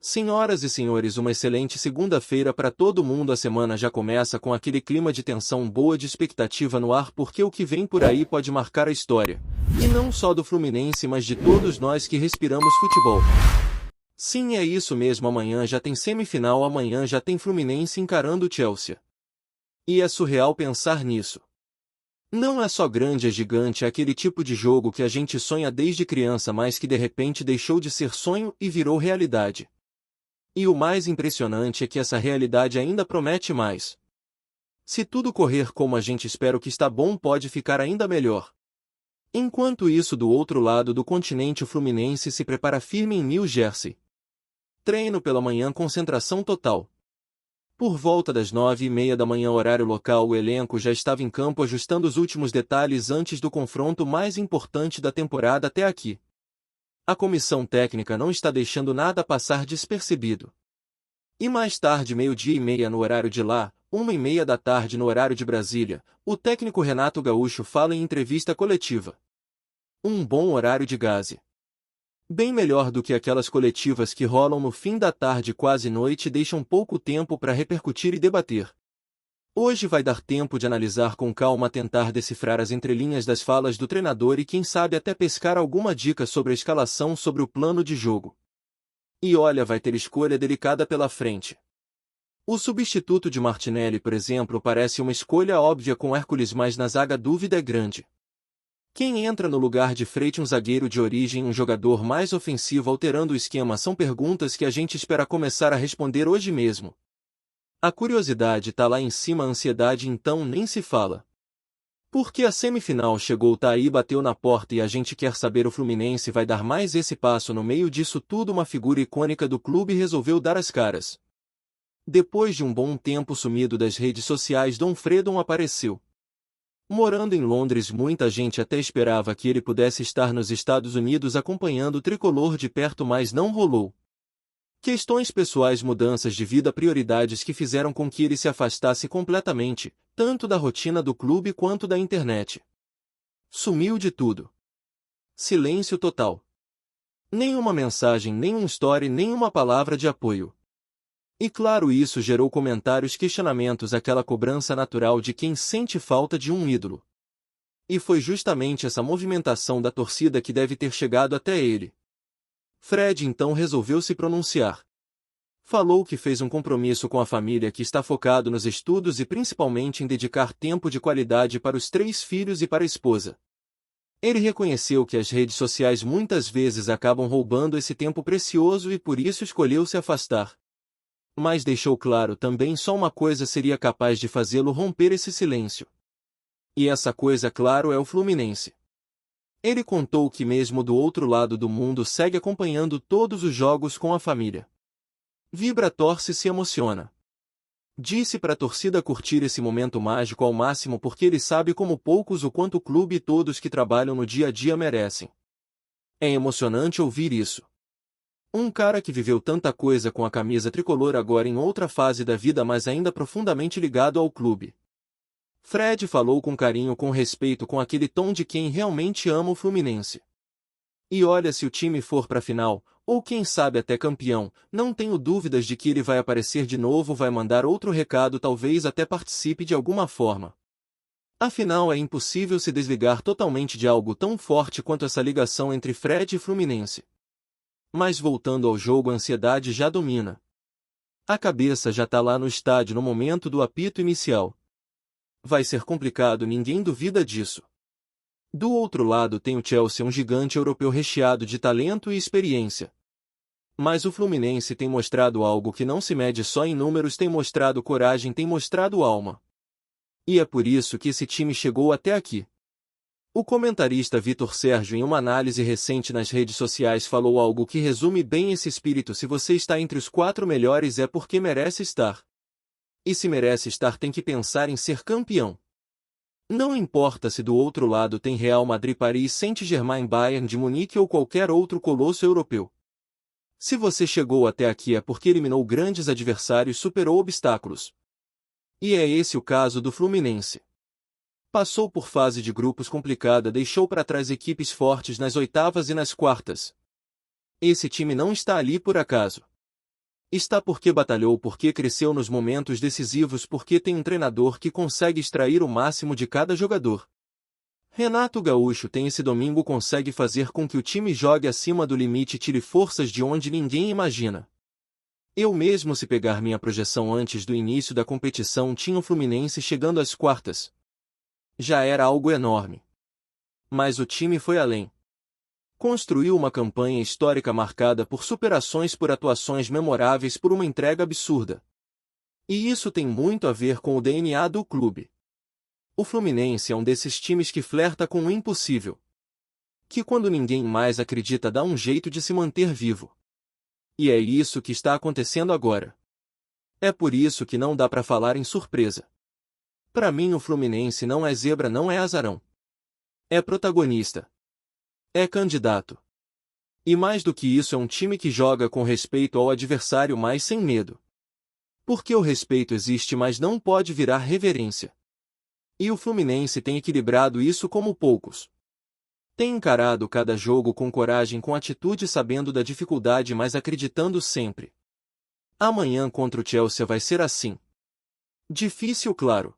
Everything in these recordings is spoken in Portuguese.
Senhoras e senhores, uma excelente segunda-feira para todo mundo. A semana já começa com aquele clima de tensão boa, de expectativa no ar, porque o que vem por aí pode marcar a história. E não só do Fluminense, mas de todos nós que respiramos futebol. Sim, é isso mesmo, amanhã já tem semifinal, amanhã já tem Fluminense encarando o Chelsea. E é surreal pensar nisso. Não é só grande, é gigante, é aquele tipo de jogo que a gente sonha desde criança, mas que de repente deixou de ser sonho e virou realidade. E o mais impressionante é que essa realidade ainda promete mais. Se tudo correr como a gente espera, o que está bom pode ficar ainda melhor. Enquanto isso, do outro lado do continente, o Fluminense se prepara firme em New Jersey. Treino pela manhã, concentração total. Por volta das 9h30 da manhã, horário local, o elenco já estava em campo ajustando os últimos detalhes antes do confronto mais importante da temporada até aqui. A comissão técnica não está deixando nada passar despercebido. E mais tarde, 12h30 no horário de lá, 1h30 da tarde no horário de Brasília, o técnico Renato Gaúcho fala em entrevista coletiva. Um bom horário de gaze. Bem melhor do que aquelas coletivas que rolam no fim da tarde, quase noite, e deixam pouco tempo para repercutir e debater. Hoje vai dar tempo de analisar com calma, tentar decifrar as entrelinhas das falas do treinador e quem sabe até pescar alguma dica sobre a escalação, sobre o plano de jogo. E olha, vai ter escolha delicada pela frente. O substituto de Martinelli, por exemplo, parece uma escolha óbvia com Hércules, mas na zaga a dúvida é grande. Quem entra no lugar de Freite, um zagueiro de origem, um jogador mais ofensivo alterando o esquema? São perguntas que a gente espera começar a responder hoje mesmo. A curiosidade tá lá em cima, a ansiedade então nem se fala. Porque a semifinal chegou, tá aí, bateu na porta e a gente quer saber, o Fluminense vai dar mais esse passo no meio disso tudo? Uma figura icônica do clube resolveu dar as caras. Depois de um bom tempo sumido das redes sociais, Dom Fredon apareceu. Morando em Londres, muita gente até esperava que ele pudesse estar nos Estados Unidos acompanhando o tricolor de perto, mas não rolou. Questões pessoais, mudanças de vida, prioridades que fizeram com que ele se afastasse completamente, tanto da rotina do clube quanto da internet. Sumiu de tudo. Silêncio total. Nenhuma mensagem, nenhum story, nenhuma palavra de apoio. E claro, isso gerou comentários, questionamentos, aquela cobrança natural de quem sente falta de um ídolo. E foi justamente essa movimentação da torcida que deve ter chegado até ele. Fred então resolveu se pronunciar. Falou que fez um compromisso com a família, que está focado nos estudos e principalmente em dedicar tempo de qualidade para os 3 filhos e para a esposa. Ele reconheceu que as redes sociais muitas vezes acabam roubando esse tempo precioso e por isso escolheu se afastar. Mas deixou claro também, só uma coisa seria capaz de fazê-lo romper esse silêncio. E essa coisa, claro, é o Fluminense. Ele contou que mesmo do outro lado do mundo segue acompanhando todos os jogos com a família. Vibra, torce, se emociona. Disse para a torcida curtir esse momento mágico ao máximo, porque ele sabe como poucos o quanto o clube e todos que trabalham no dia a dia merecem. É emocionante ouvir isso. Um cara que viveu tanta coisa com a camisa tricolor, agora em outra fase da vida, mas ainda profundamente ligado ao clube. Fred falou com carinho, com respeito, com aquele tom de quem realmente ama o Fluminense. E olha, se o time for para a final, ou quem sabe até campeão, não tenho dúvidas de que ele vai aparecer de novo, vai mandar outro recado, talvez até participe de alguma forma. Afinal, é impossível se desligar totalmente de algo tão forte quanto essa ligação entre Fred e Fluminense. Mas voltando ao jogo, a ansiedade já domina. A cabeça já tá lá no estádio no momento do apito inicial. Vai ser complicado, ninguém duvida disso. Do outro lado tem o Chelsea, um gigante europeu recheado de talento e experiência. Mas o Fluminense tem mostrado algo que não se mede só em números, tem mostrado coragem, tem mostrado alma. E é por isso que esse time chegou até aqui. O comentarista Vitor Sérgio, em uma análise recente nas redes sociais, falou algo que resume bem esse espírito: se você está entre os 4 melhores é porque merece estar. E se merece estar, tem que pensar em ser campeão. Não importa se do outro lado tem Real Madrid, Paris Saint-Germain, Bayern de Munique ou qualquer outro colosso europeu. Se você chegou até aqui é porque eliminou grandes adversários, superou obstáculos. E é esse o caso do Fluminense. Passou por fase de grupos complicada, deixou para trás equipes fortes nas oitavas e nas quartas. Esse time não está ali por acaso. Está porque batalhou, porque cresceu nos momentos decisivos, porque tem um treinador que consegue extrair o máximo de cada jogador. Renato Gaúcho tem esse domingo, consegue fazer com que o time jogue acima do limite e tire forças de onde ninguém imagina. Eu mesmo, se pegar minha projeção antes do início da competição, tinha o Fluminense chegando às quartas. Já era algo enorme. Mas o time foi além. Construiu uma campanha histórica marcada por superações, por atuações memoráveis, por uma entrega absurda. E isso tem muito a ver com o DNA do clube. O Fluminense é um desses times que flerta com o impossível. Que quando ninguém mais acredita dá um jeito de se manter vivo. E é isso que está acontecendo agora. É por isso que não dá para falar em surpresa. Para mim o Fluminense não é zebra, não é azarão. É protagonista. É candidato. E mais do que isso, é um time que joga com respeito ao adversário, mas sem medo. Porque o respeito existe, mas não pode virar reverência. E o Fluminense tem equilibrado isso como poucos. Tem encarado cada jogo com coragem, com atitude, sabendo da dificuldade, mas acreditando sempre. Amanhã contra o Chelsea vai ser assim. Difícil, claro.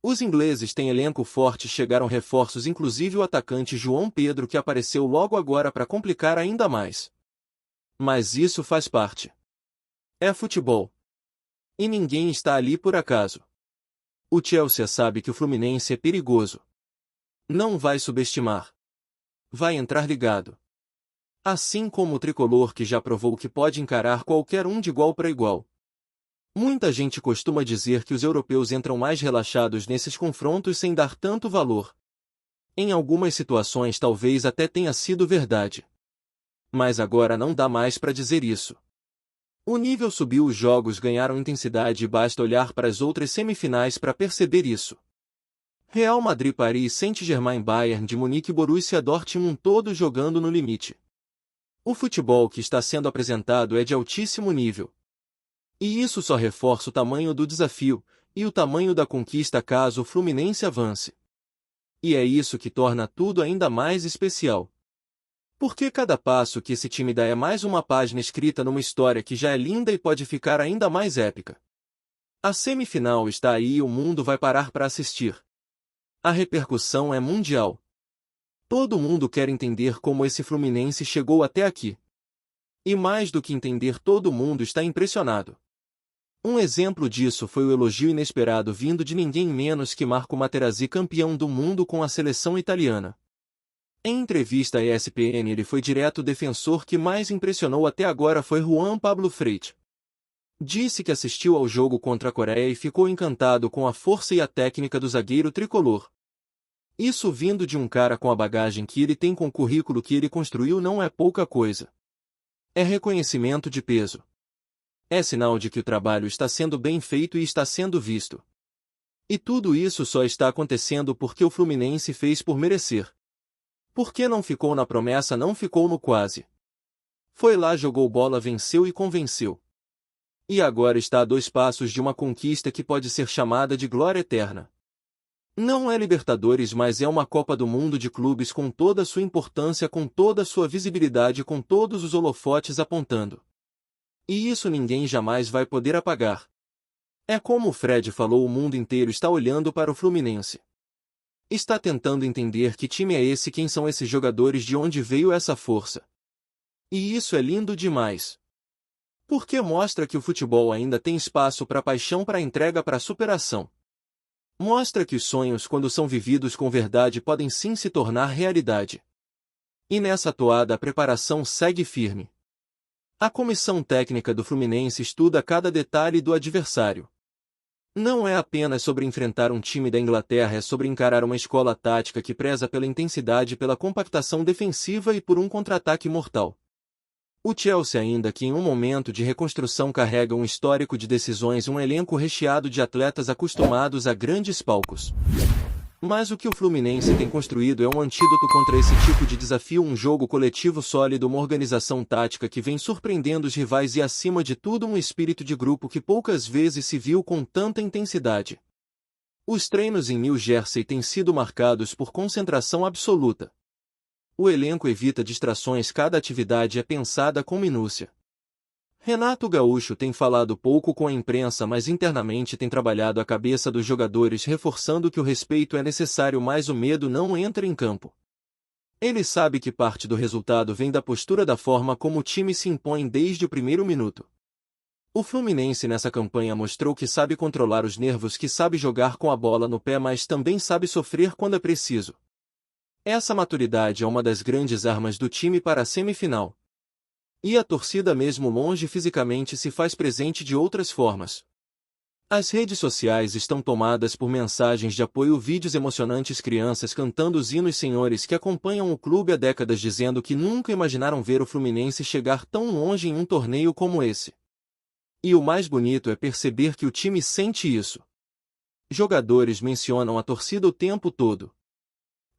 Os ingleses têm elenco forte, chegaram reforços, inclusive o atacante João Pedro, que apareceu logo agora para complicar ainda mais. Mas isso faz parte. É futebol. E ninguém está ali por acaso. O Chelsea sabe que o Fluminense é perigoso. Não vai subestimar. Vai entrar ligado. Assim como o tricolor, que já provou que pode encarar qualquer um de igual para igual. Muita gente costuma dizer que os europeus entram mais relaxados nesses confrontos sem dar tanto valor. Em algumas situações talvez até tenha sido verdade. Mas agora não dá mais para dizer isso. O nível subiu, os jogos ganharam intensidade e basta olhar para as outras semifinais para perceber isso. Real Madrid, Paris Saint-Germain, Bayern de Munique, Borussia Dortmund, todos jogando no limite. O futebol que está sendo apresentado é de altíssimo nível. E isso só reforça o tamanho do desafio, e o tamanho da conquista caso o Fluminense avance. E é isso que torna tudo ainda mais especial. Porque cada passo que esse time dá é mais uma página escrita numa história que já é linda e pode ficar ainda mais épica. A semifinal está aí e o mundo vai parar para assistir. A repercussão é mundial. Todo mundo quer entender como esse Fluminense chegou até aqui. E mais do que entender, todo mundo está impressionado. Um exemplo disso foi o elogio inesperado vindo de ninguém menos que Marco Materazzi, campeão do mundo com a seleção italiana. Em entrevista à ESPN, ele foi direto: o defensor que mais impressionou até agora foi Juan Pablo Freire. Disse que assistiu ao jogo contra a Coreia e ficou encantado com a força e a técnica do zagueiro tricolor. Isso vindo de um cara com a bagagem que ele tem, com o currículo que ele construiu, não é pouca coisa. É reconhecimento de peso. É sinal de que o trabalho está sendo bem feito e está sendo visto. E tudo isso só está acontecendo porque o Fluminense fez por merecer. Porque não ficou na promessa, não ficou no quase. Foi lá, jogou bola, venceu e convenceu. E agora está a 2 passos de uma conquista que pode ser chamada de glória eterna. Não é Libertadores, mas é uma Copa do Mundo de clubes, com toda a sua importância, com toda a sua visibilidade, com todos os holofotes apontando. E isso ninguém jamais vai poder apagar. É como o Fred falou, o mundo inteiro está olhando para o Fluminense. Está tentando entender que time é esse, quem são esses jogadores, de onde veio essa força. E isso é lindo demais. Porque mostra que o futebol ainda tem espaço para paixão, para entrega, para superação. Mostra que os sonhos, quando são vividos com verdade, podem sim se tornar realidade. E nessa toada a preparação segue firme. A comissão técnica do Fluminense estuda cada detalhe do adversário. Não é apenas sobre enfrentar um time da Inglaterra, é sobre encarar uma escola tática que preza pela intensidade, pela compactação defensiva e por um contra-ataque mortal. O Chelsea, ainda que em um momento de reconstrução, carrega um histórico de decisões, um elenco recheado de atletas acostumados a grandes palcos. Mas o que o Fluminense tem construído é um antídoto contra esse tipo de desafio, um jogo coletivo sólido, uma organização tática que vem surpreendendo os rivais e, acima de tudo, um espírito de grupo que poucas vezes se viu com tanta intensidade. Os treinos em New Jersey têm sido marcados por concentração absoluta. O elenco evita distrações, cada atividade é pensada com minúcia. Renato Gaúcho tem falado pouco com a imprensa, mas internamente tem trabalhado a cabeça dos jogadores, reforçando que o respeito é necessário, mas o medo não entra em campo. Ele sabe que parte do resultado vem da postura, da forma como o time se impõe desde o primeiro minuto. O Fluminense nessa campanha mostrou que sabe controlar os nervos, que sabe jogar com a bola no pé, mas também sabe sofrer quando é preciso. Essa maturidade é uma das grandes armas do time para a semifinal. E a torcida, mesmo longe fisicamente, se faz presente de outras formas. As redes sociais estão tomadas por mensagens de apoio, vídeos emocionantes, crianças cantando os hinos, senhores que acompanham o clube há décadas dizendo que nunca imaginaram ver o Fluminense chegar tão longe em um torneio como esse. E o mais bonito é perceber que o time sente isso. Jogadores mencionam a torcida o tempo todo.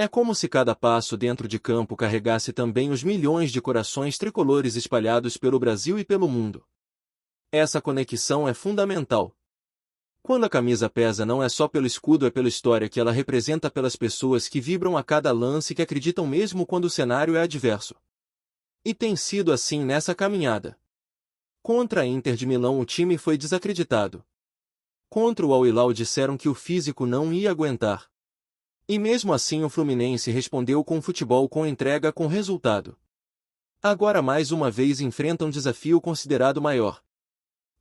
É como se cada passo dentro de campo carregasse também os milhões de corações tricolores espalhados pelo Brasil e pelo mundo. Essa conexão é fundamental. Quando a camisa pesa, não é só pelo escudo, é pela história que ela representa, pelas pessoas que vibram a cada lance, que acreditam mesmo quando o cenário é adverso. E tem sido assim nessa caminhada. Contra a Inter de Milão o time foi desacreditado. Contra o Al Hilal disseram que o físico não ia aguentar. E mesmo assim o Fluminense respondeu com futebol, com entrega, com resultado. Agora mais uma vez enfrenta um desafio considerado maior.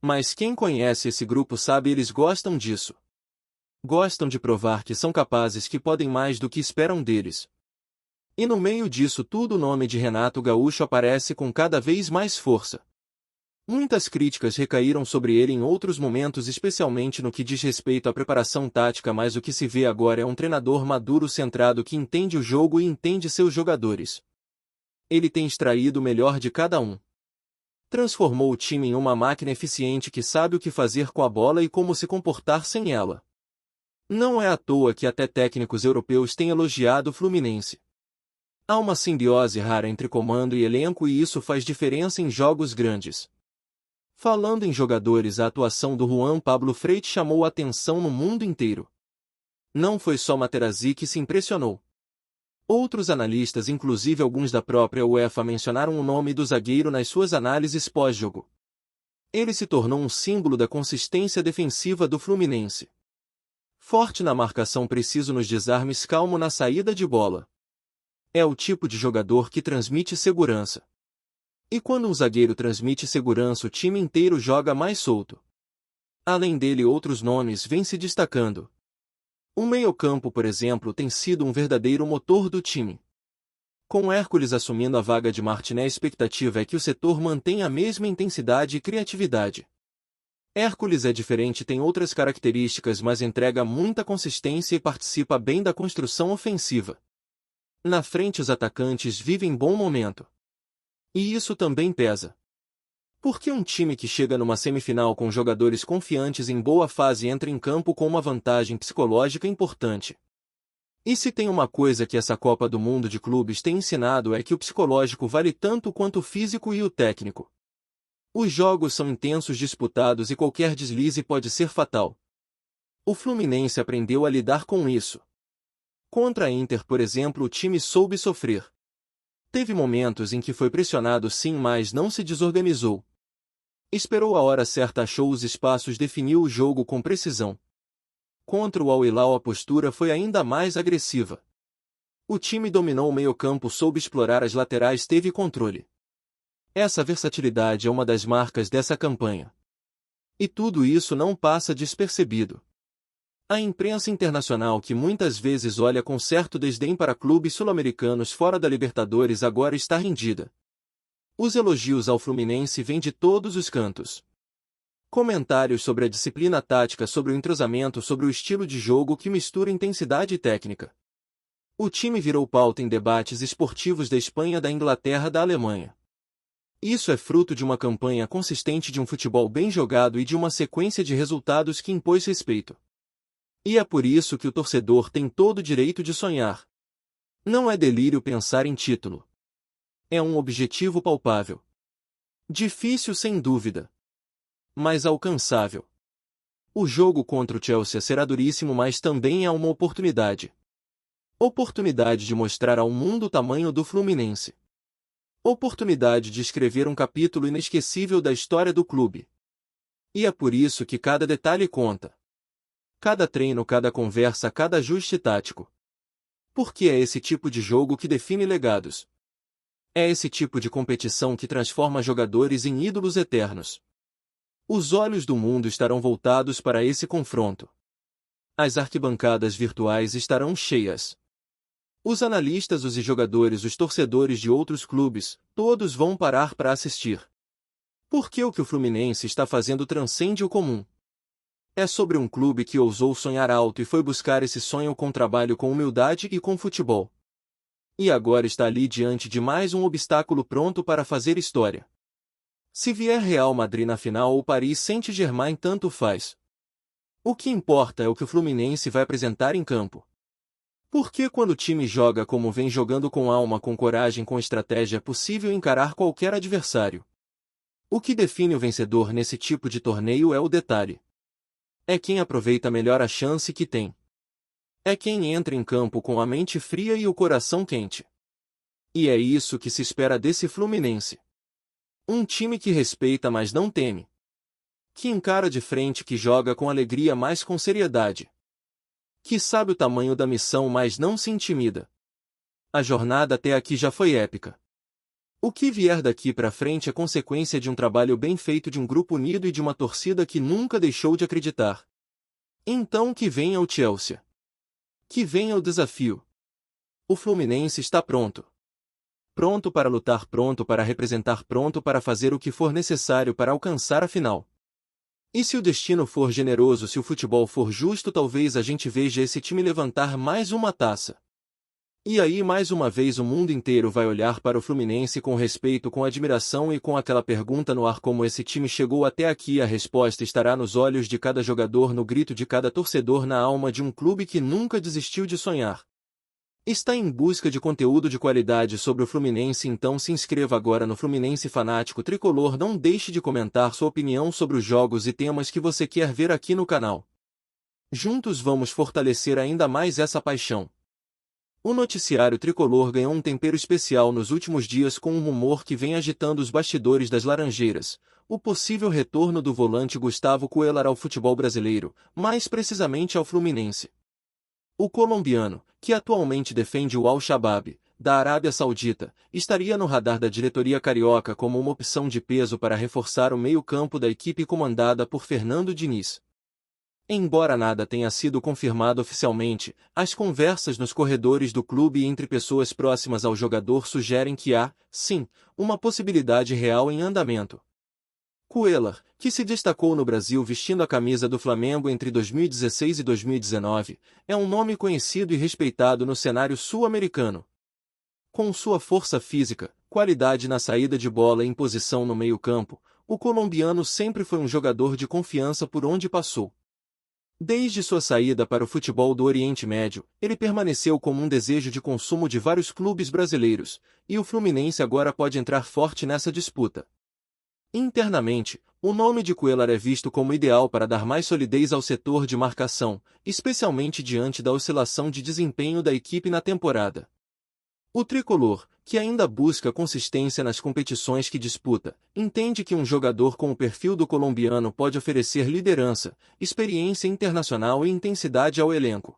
Mas quem conhece esse grupo sabe, eles gostam disso. Gostam de provar que são capazes, que podem mais do que esperam deles. E no meio disso tudo o nome de Renato Gaúcho aparece com cada vez mais força. Muitas críticas recaíram sobre ele em outros momentos, especialmente no que diz respeito à preparação tática, mas o que se vê agora é um treinador maduro, centrado, que entende o jogo e entende seus jogadores. Ele tem extraído o melhor de cada um. Transformou o time em uma máquina eficiente que sabe o que fazer com a bola e como se comportar sem ela. Não é à toa que até técnicos europeus têm elogiado o Fluminense. Há uma simbiose rara entre comando e elenco, e isso faz diferença em jogos grandes. Falando em jogadores, a atuação do Juan Pablo Freire chamou a atenção no mundo inteiro. Não foi só Materazzi que se impressionou. Outros analistas, inclusive alguns da própria UEFA, mencionaram o nome do zagueiro nas suas análises pós-jogo. Ele se tornou um símbolo da consistência defensiva do Fluminense. Forte na marcação, preciso nos desarmes, calmo na saída de bola. É o tipo de jogador que transmite segurança. E quando um zagueiro transmite segurança, o time inteiro joga mais solto. Além dele, outros nomes vêm se destacando. O meio-campo, por exemplo, tem sido um verdadeiro motor do time. Com Hércules assumindo a vaga de Martiné, a expectativa é que o setor mantenha a mesma intensidade e criatividade. Hércules é diferente, tem outras características, mas entrega muita consistência e participa bem da construção ofensiva. Na frente, os atacantes vivem bom momento. E isso também pesa. Porque um time que chega numa semifinal com jogadores confiantes em boa fase entra em campo com uma vantagem psicológica importante. E se tem uma coisa que essa Copa do Mundo de Clubes tem ensinado, é que o psicológico vale tanto quanto o físico e o técnico. Os jogos são intensos, disputados, e qualquer deslize pode ser fatal. O Fluminense aprendeu a lidar com isso. Contra a Inter, por exemplo, o time soube sofrer. Teve momentos em que foi pressionado, sim, mas não se desorganizou. Esperou a hora certa, achou os espaços, definiu o jogo com precisão. Contra o Al Hilal a postura foi ainda mais agressiva. O time dominou o meio-campo, soube explorar as laterais, teve controle. Essa versatilidade é uma das marcas dessa campanha. E tudo isso não passa despercebido. A imprensa internacional, que muitas vezes olha com certo desdém para clubes sul-americanos fora da Libertadores, agora está rendida. Os elogios ao Fluminense vêm de todos os cantos. Comentários sobre a disciplina tática, sobre o entrosamento, sobre o estilo de jogo que mistura intensidade e técnica. O time virou pauta em debates esportivos da Espanha, da Inglaterra, da Alemanha. Isso é fruto de uma campanha consistente, de um futebol bem jogado e de uma sequência de resultados que impôs respeito. E é por isso que o torcedor tem todo o direito de sonhar. Não é delírio pensar em título. É um objetivo palpável. Difícil sem dúvida, mas alcançável. O jogo contra o Chelsea será duríssimo, mas também é uma oportunidade. Oportunidade de mostrar ao mundo o tamanho do Fluminense. Oportunidade de escrever um capítulo inesquecível da história do clube. E é por isso que cada detalhe conta. Cada treino, cada conversa, cada ajuste tático. Porque é esse tipo de jogo que define legados. É esse tipo de competição que transforma jogadores em ídolos eternos. Os olhos do mundo estarão voltados para esse confronto. As arquibancadas virtuais estarão cheias. Os analistas, os jogadores, os torcedores de outros clubes, todos vão parar para assistir. Porque o que o Fluminense está fazendo transcende o comum. É sobre um clube que ousou sonhar alto e foi buscar esse sonho com trabalho, com humildade e com futebol. E agora está ali diante de mais um obstáculo pronto para fazer história. Se vier Real Madrid na final ou Paris Saint-Germain, tanto faz. O que importa é o que o Fluminense vai apresentar em campo. Porque quando o time joga como vem jogando, com alma, com coragem, com estratégia, é possível encarar qualquer adversário. O que define o vencedor nesse tipo de torneio é o detalhe. É quem aproveita melhor a chance que tem. É quem entra em campo com a mente fria e o coração quente. E é isso que se espera desse Fluminense. Um time que respeita, mas não teme. Que encara de frente, que joga com alegria, mas com seriedade. Que sabe o tamanho da missão, mas não se intimida. A jornada até aqui já foi épica. O que vier daqui para frente é consequência de um trabalho bem feito, de um grupo unido e de uma torcida que nunca deixou de acreditar. Então que venha o Chelsea. Que venha o desafio. O Fluminense está pronto. Pronto para lutar, pronto para representar, pronto para fazer o que for necessário para alcançar a final. E se o destino for generoso, se o futebol for justo, talvez a gente veja esse time levantar mais uma taça. E aí, mais uma vez, o mundo inteiro vai olhar para o Fluminense com respeito, com admiração e com aquela pergunta no ar: como esse time chegou até aqui? A resposta estará nos olhos de cada jogador, no grito de cada torcedor, na alma de um clube que nunca desistiu de sonhar. Está em busca de conteúdo de qualidade sobre o Fluminense? Então se inscreva agora no Fluminense Fanático Tricolor. Não deixe de comentar sua opinião sobre os jogos e temas que você quer ver aqui no canal. Juntos vamos fortalecer ainda mais essa paixão. O noticiário tricolor ganhou um tempero especial nos últimos dias com um rumor que vem agitando os bastidores das Laranjeiras: o possível retorno do volante Gustavo Cuéllar ao futebol brasileiro, mais precisamente ao Fluminense. O colombiano, que atualmente defende o Al-Shabaab, da Arábia Saudita, estaria no radar da diretoria carioca como uma opção de peso para reforçar o meio-campo da equipe comandada por Fernando Diniz. Embora nada tenha sido confirmado oficialmente, as conversas nos corredores do clube e entre pessoas próximas ao jogador sugerem que há, sim, uma possibilidade real em andamento. Cuéllar, que se destacou no Brasil vestindo a camisa do Flamengo entre 2016 e 2019, é um nome conhecido e respeitado no cenário sul-americano. Com sua força física, qualidade na saída de bola e imposição no meio-campo, o colombiano sempre foi um jogador de confiança por onde passou. Desde sua saída para o futebol do Oriente Médio, ele permaneceu como um desejo de consumo de vários clubes brasileiros, e o Fluminense agora pode entrar forte nessa disputa. Internamente, o nome de Cuéllar é visto como ideal para dar mais solidez ao setor de marcação, especialmente diante da oscilação de desempenho da equipe na temporada. O tricolor, que ainda busca consistência nas competições que disputa, entende que um jogador com o perfil do colombiano pode oferecer liderança, experiência internacional e intensidade ao elenco.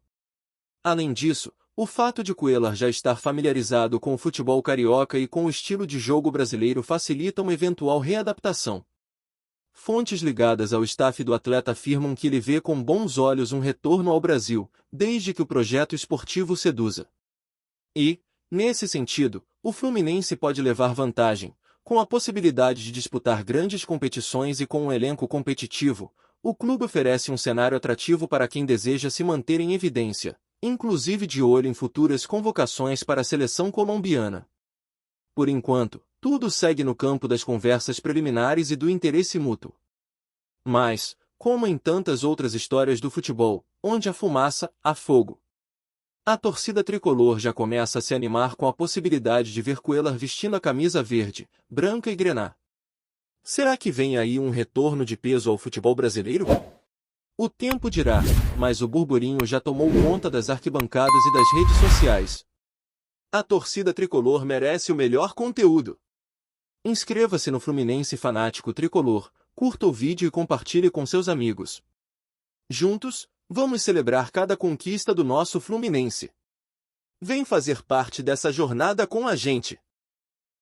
Além disso, o fato de Cuéllar já estar familiarizado com o futebol carioca e com o estilo de jogo brasileiro facilita uma eventual readaptação. Fontes ligadas ao staff do atleta afirmam que ele vê com bons olhos um retorno ao Brasil, desde que o projeto esportivo seduza. E, nesse sentido, o Fluminense pode levar vantagem. Com a possibilidade de disputar grandes competições e com um elenco competitivo, o clube oferece um cenário atrativo para quem deseja se manter em evidência, inclusive de olho em futuras convocações para a seleção colombiana. Por enquanto, tudo segue no campo das conversas preliminares e do interesse mútuo. Mas, como em tantas outras histórias do futebol, onde há fumaça, há fogo. A torcida tricolor já começa a se animar com a possibilidade de ver Cuéllar vestindo a camisa verde, branca e grená. Será que vem aí um retorno de peso ao futebol brasileiro? O tempo dirá, mas o burburinho já tomou conta das arquibancadas e das redes sociais. A torcida tricolor merece o melhor conteúdo. Inscreva-se no Fluminense Fanático Tricolor, curta o vídeo e compartilhe com seus amigos. Juntos, vamos celebrar cada conquista do nosso Fluminense. Vem fazer parte dessa jornada com a gente!